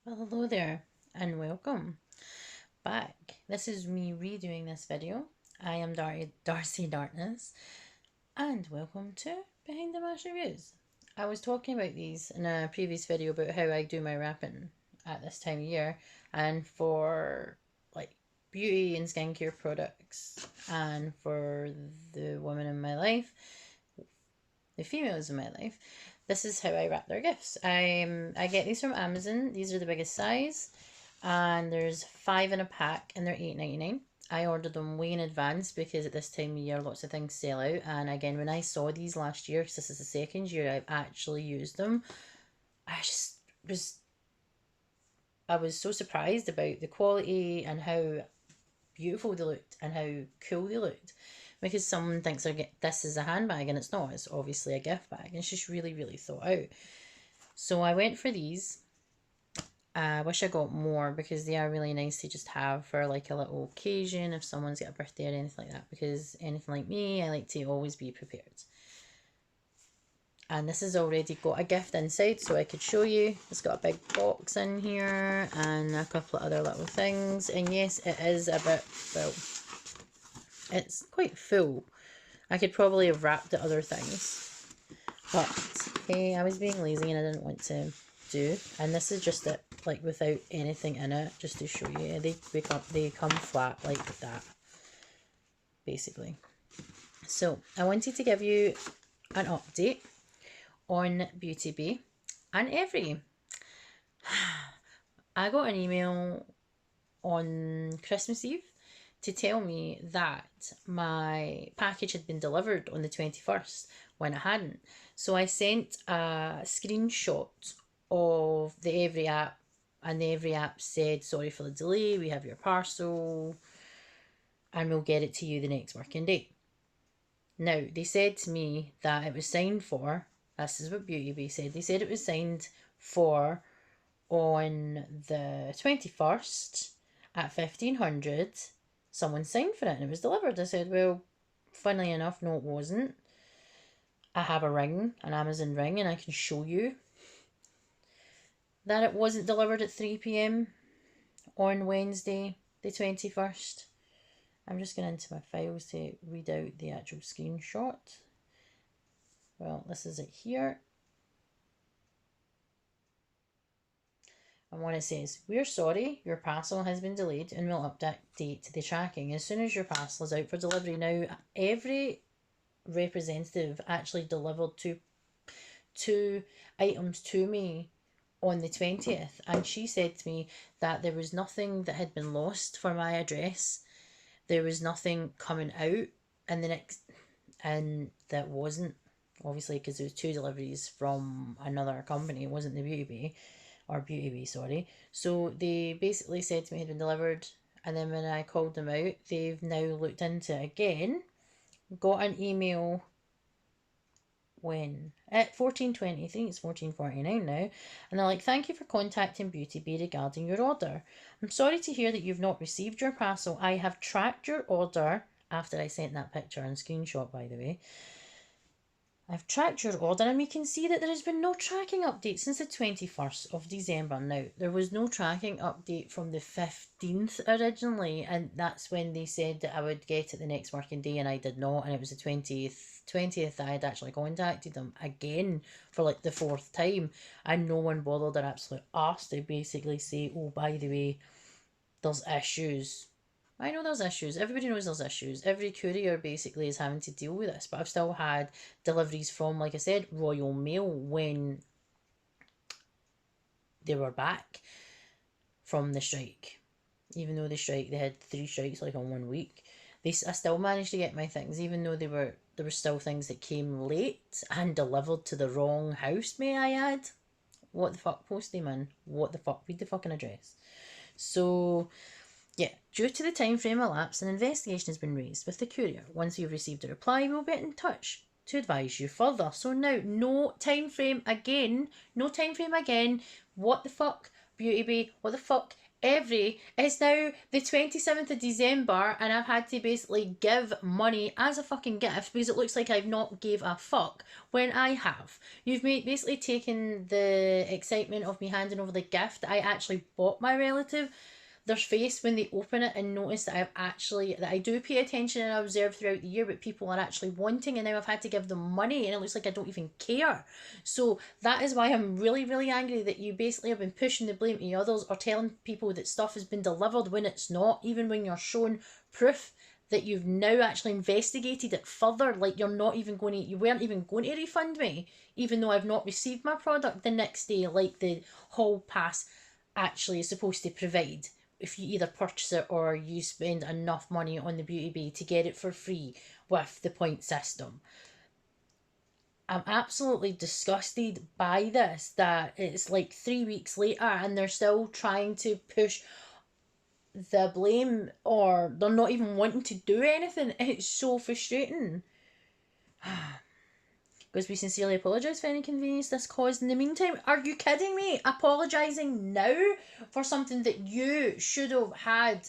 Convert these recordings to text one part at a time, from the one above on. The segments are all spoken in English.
Well, hello there and welcome back. This is me redoing this video. I am Darcy Darkness and welcome to Behind the Mash Reviews. I was talking about these in a previous video about how I do my wrapping at this time of year, and for like beauty and skincare products, and for the women in my life, the females in my life, this is how I wrap their gifts. I get these from Amazon. These are the biggest size, and there's 5 in a pack, and they're $8.99. I ordered them way in advance because at this time of year lots of things sell out. And again, when I saw these last year, because this is the second year I've actually used them, I just was I was so surprised about the quality and how beautiful they looked and how cool they looked. Because someone thinks this is a handbag and it's not. It's obviously a gift bag. And it's just really, really thought out. So I went for these. I wish I got more because they are really nice to just have for like a little occasion if someone's got a birthday or anything like that. Because anything like me, I like to always be prepared. And this has already got a gift inside, so I could show you. It's got a big box in here and a couple of other little things. And yes, it is a bit, well, it's quite full. I could probably have wrapped the other things, but hey, I was being lazy and I didn't want to do. And this is just it, like without anything in it, just to show you. They come flat like that, basically. So I wanted to give you an update on Beauty Bay and Every. I got an email on Christmas Eve to tell me that my package had been delivered on the 21st when it hadn't. So I sent a screenshot of the Every app, and the Every app said, sorry for the delay, we have your parcel and we'll get it to you the next working day. Now, they said to me that it was signed for, this is what Beauty Bay said, they said it was signed for on the 21st at 1500. Someone signed for it and it was delivered. I said, well, funnily enough, no, it wasn't. I have a ring, an Amazon ring, and I can show you that it wasn't delivered at 3 p.m. on Wednesday, the 21st. I'm just going into my files to read out the actual screenshot. Well, this is it here. And what it says, we're sorry, your parcel has been delayed and will update the tracking as soon as your parcel is out for delivery. Now, every representative actually delivered two items to me on the 20th, and she said to me that there was nothing that had been lost for my address. There was nothing coming out and that wasn't, obviously, because there was 2 deliveries from another company. It wasn't the Beauty Bay. Or Beauty Bay, sorry. So they basically said to me it had been delivered, and then when I called them out, they've now looked into it again, got an email when? At 14:20, I think it's 14:49 now, and they're like, thank you for contacting Beauty Bay regarding your order. I'm sorry to hear that you've not received your parcel. I have tracked your order, after I sent that picture and screenshot, by the way. I've tracked your order and we can see that there has been no tracking update since the 21st of December. Now, there was no tracking update from the 15th originally, and that's when they said that I would get it the next working day, and I did not, and it was the 20th I had actually contacted them again for like the 4th time, and no one bothered their absolute arse to basically say, oh, by the way, there's issues. I know there's issues. Everybody knows there's issues. Every courier basically is having to deal with this. But I've still had deliveries from, like I said, Royal Mail when they were back from the strike. Even though they had 3 strikes like on 1 week. I still managed to get my things, even though there were still things that came late and delivered to the wrong house, may I add. What the fuck, postman? What the fuck? Read the fucking address. So, yeah, due to the time frame elapsed, an investigation has been raised with the courier. Once we've received a reply, we'll get in touch to advise you further. So now, no time frame again. No time frame again. What the fuck, Beauty Bay? What the fuck, It's now the 27th of December and I've had to basically give money as a fucking gift because it looks like I've not gave a fuck when I have. You've basically taken the excitement of me handing over the gift that I actually bought my relative, their face when they open it and notice that that I do pay attention and I observe throughout the year, but people are actually wanting, and now I've had to give them money and it looks like I don't even care. So that is why I'm really, really angry that you basically have been pushing the blame to others or telling people that stuff has been delivered when it's not, even when you're shown proof that you've now actually investigated it further. Like, you weren't even going to refund me, even though I've not received my product the next day, like the hall pass actually is supposed to provide. If you either purchase it or you spend enough money on the Beauty Bay to get it for free with the point system. I'm absolutely disgusted by this, that it's like 3 weeks later and they're still trying to push the blame, or they're not even wanting to do anything. It's so frustrating. Because we sincerely apologise for any inconvenience this caused in the meantime. Are you kidding me? Apologising now for something that you should have had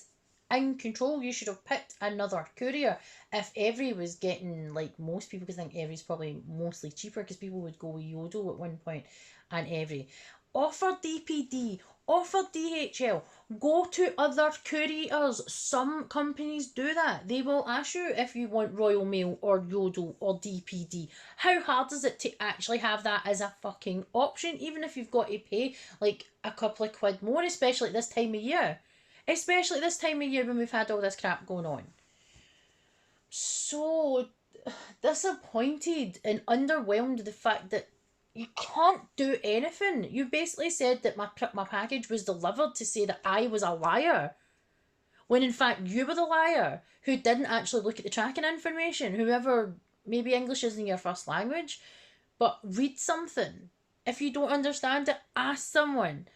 in control. You should have picked another courier. If Every was getting, like most people, because I think Every's probably mostly cheaper because people would go with Yodel at one point and Every. Offer DPD, offer DHL, go to other couriers. Some companies do that. They will ask you if you want Royal Mail or Yodel or DPD. How hard is it to actually have that as a fucking option, even if you've got to pay like a couple of quid more, especially at this time of year? Especially this time of year when we've had all this crap going on. So disappointed and underwhelmed the fact that you can't do anything. You basically said that my package was delivered to say that I was a liar, when in fact you were the liar who didn't actually look at the tracking information. Whoever, maybe English isn't your first language, but read something. If you don't understand it, ask someone.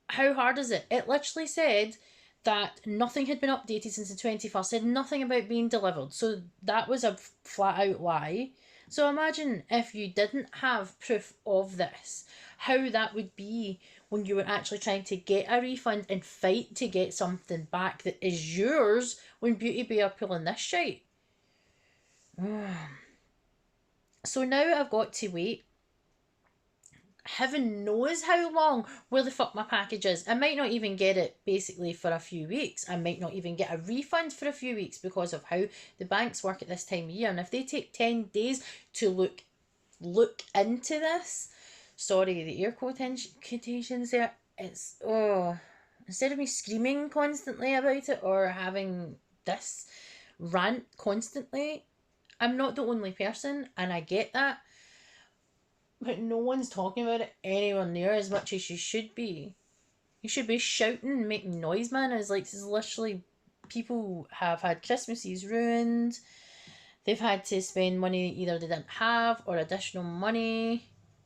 How hard is it? It literally said that nothing had been updated since the 21st, said nothing about being delivered. So that was a flat out lie. So imagine if you didn't have proof of this, how that would be when you were actually trying to get a refund and fight to get something back that is yours when Beauty Bay are pulling this shit. So now I've got to wait heaven knows how long where the fuck my package is. I might not even get it basically for a few weeks. I might not even get a refund for a few weeks because of how the banks work at this time of year. And if they take 10 days to look into this, sorry, the air quotations there, it's, instead of me screaming constantly about it or having this rant constantly, I'm not the only person and I get that. But no one's talking about it anywhere near as much as you should be. You should be shouting and making noise, man. It's like, this is literally, people have had Christmases ruined. They've had to spend money either they didn't have or additional money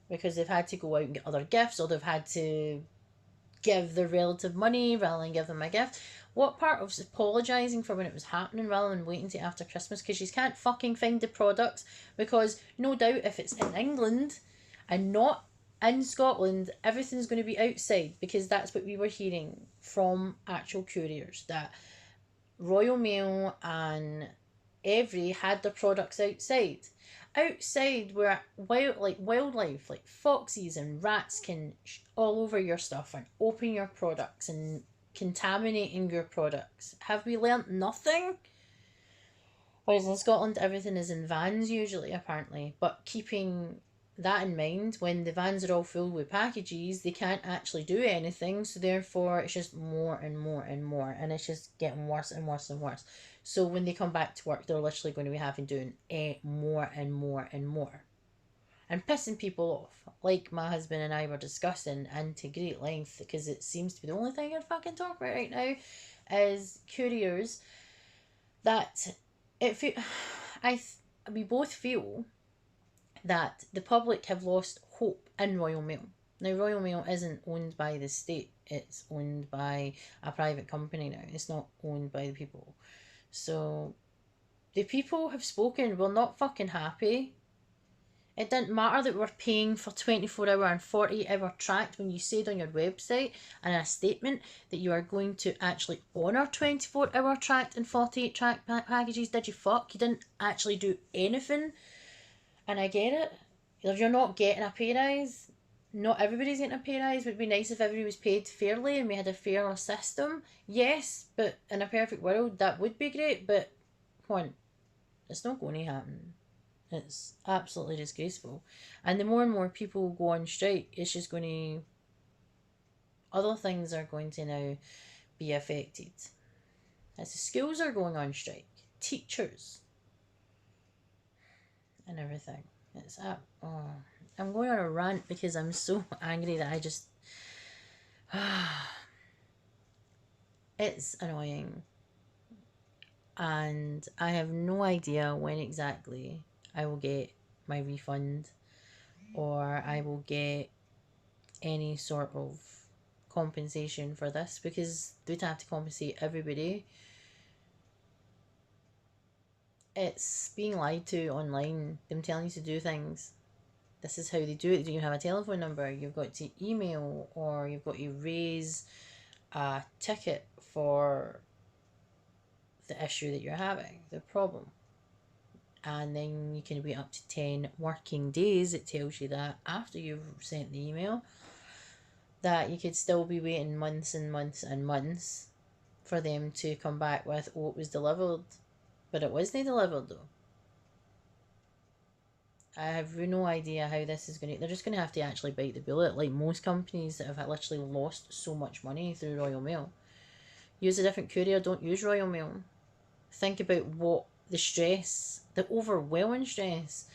because they've had to go out and get other gifts, or they've had to give their relative money rather than give them a gift. What part of apologising for when it was happening rather than waiting to after Christmas because you can't fucking find the products? Because no doubt if it's in England and not in Scotland, everything's going to be outside, because that's what we were hearing from actual couriers, that Royal Mail and Every had their products outside. Outside where wildlife like foxes and rats can all over your stuff and open your products and contaminating your products. Have we learnt nothing? Whereas in Scotland everything is in vans usually, apparently, but keeping that in mind, when the vans are all full with packages, they can't actually do anything, so therefore it's just more and more and more, and it's just getting worse and worse and worse. So when they come back to work, they're literally going to be having doing more and more and more, and pissing people off, like my husband and I were discussing into great length, because it seems to be the only thing I can fucking talk about right now, is couriers. That we both feel that the public have lost hope in Royal Mail. Now, Royal Mail isn't owned by the state, it's owned by a private company now. It's not owned by the people. So, the people have spoken. We're not fucking happy. It didn't matter that we're paying for 24-hour and 48-hour tracked when you said on your website and in a statement that you are going to actually honour 24-hour tracked and 48 track packages. Did you fuck? You didn't actually do anything. And I get it. If you're not getting a pay rise, not everybody's getting a pay rise. It would be nice if everybody was paid fairly and we had a fairer system. Yes, but in a perfect world, that would be great. But come on, it's not going to happen. It's absolutely disgraceful. And the more and more people go on strike, it's just going to. Other things are going to now be affected. As the schools are going on strike, teachers, and everything. It's up. Oh, I'm going on a rant because I'm so angry that I just. It's annoying. And I have no idea when exactly I will get my refund or I will get any sort of compensation for this, because they'd have to compensate everybody. It's being lied to online, them telling you to do things. This is how they do it. Do you have a telephone number? You've got to email, or you've got to raise a ticket for the issue that you're having, the problem. And then you can wait up to 10 working days. It tells you that after you've sent the email, that you could still be waiting months and months and months for them to come back with, oh, it was delivered. But it wasn't delivered though. I have no idea how this is going to. They're just going to have to actually bite the bullet, like most companies that have literally lost so much money through Royal Mail. Use a different courier, don't use Royal Mail. Think about what the stress, the overwhelming stress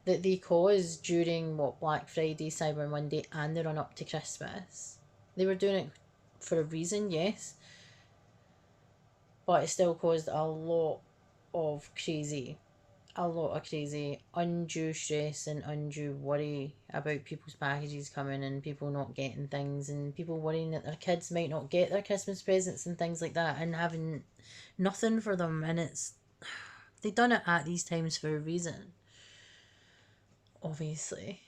that they cause during what, Black Friday, Cyber Monday, and the run up to Christmas. They were doing it for a reason, yes, but it still caused a lot of crazy, undue stress and undue worry about people's packages coming and people not getting things and people worrying that their kids might not get their Christmas presents and things like that and having nothing for them. And it's, they done it at these times for a reason, obviously,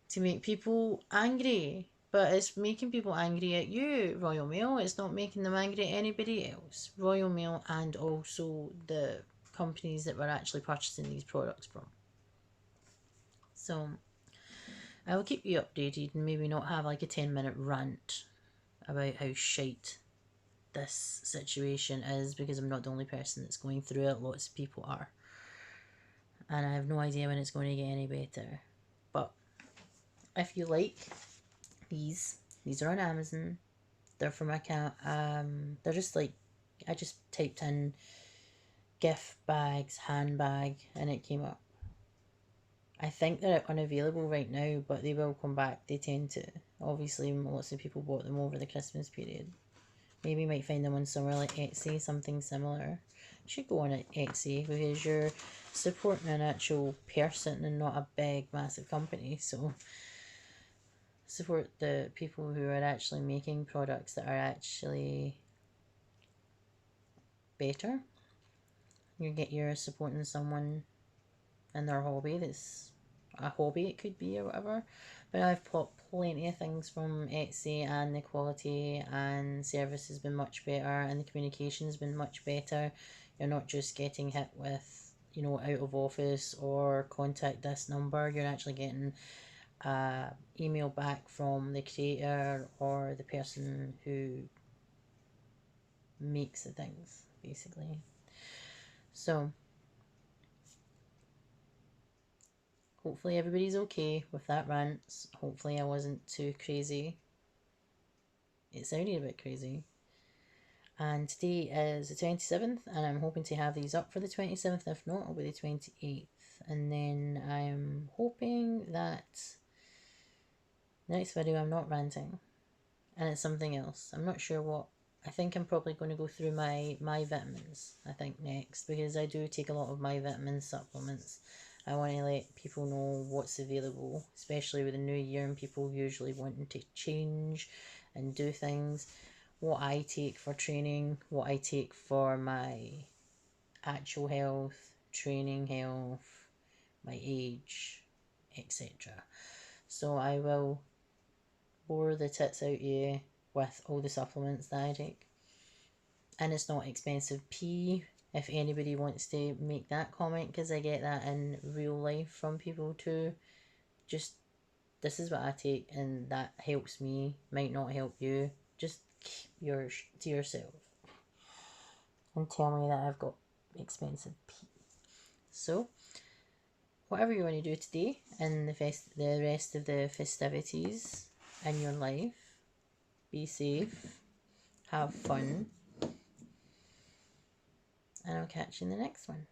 to make people angry. But it's making people angry at you, Royal Mail. It's not making them angry at anybody else. Royal Mail and also the companies that were actually purchasing these products from. So I will keep you updated and maybe not have like a 10-minute rant about how shite this situation is, because I'm not the only person that's going through it. Lots of people are. And I have no idea when it's going to get any better. But if you like these are on Amazon. They're from my account. They're just like, I just typed in gift bags, handbag, and it came up. I think they're unavailable right now, but they will come back. They tend to. Obviously, lots of people bought them over the Christmas period. Maybe you might find them on somewhere like Etsy, something similar. You should go on Etsy because you're supporting an actual person and not a big, massive company. So support the people who are actually making products that are actually better. You're supporting someone in their hobby that's a hobby, it could be, or whatever. But I've bought plenty of things from Etsy and the quality and service has been much better and the communication has been much better. You're not just getting hit with, out of office or contact this number. You're actually getting email back from the creator or the person who makes the things, basically. So hopefully everybody's okay with that rant. Hopefully I wasn't too crazy. It sounded a bit crazy. And today is the 27th, and I'm hoping to have these up for the 27th. If not, it'll be the 28th. And then I'm hoping that the next video I'm not ranting, and it's something else. I'm not sure what. I think I'm probably going to go through my vitamins, I think, next, because I do take a lot of my vitamin supplements. I want to let people know what's available, especially with the new year and people usually wanting to change and do things. What I take for training, what I take for my actual health, training health, my age, etc. So I will bore the tits out you with all the supplements that I take. And it's not expensive pee, if anybody wants to make that comment, because I get that in real life from people too. Just, this is what I take and that helps me, might not help you. Just keep yours to yourself and tell me that I've got expensive pee. So whatever you want to do today and the rest of the festivities in your life, be safe, have fun, and I'll catch you in the next one.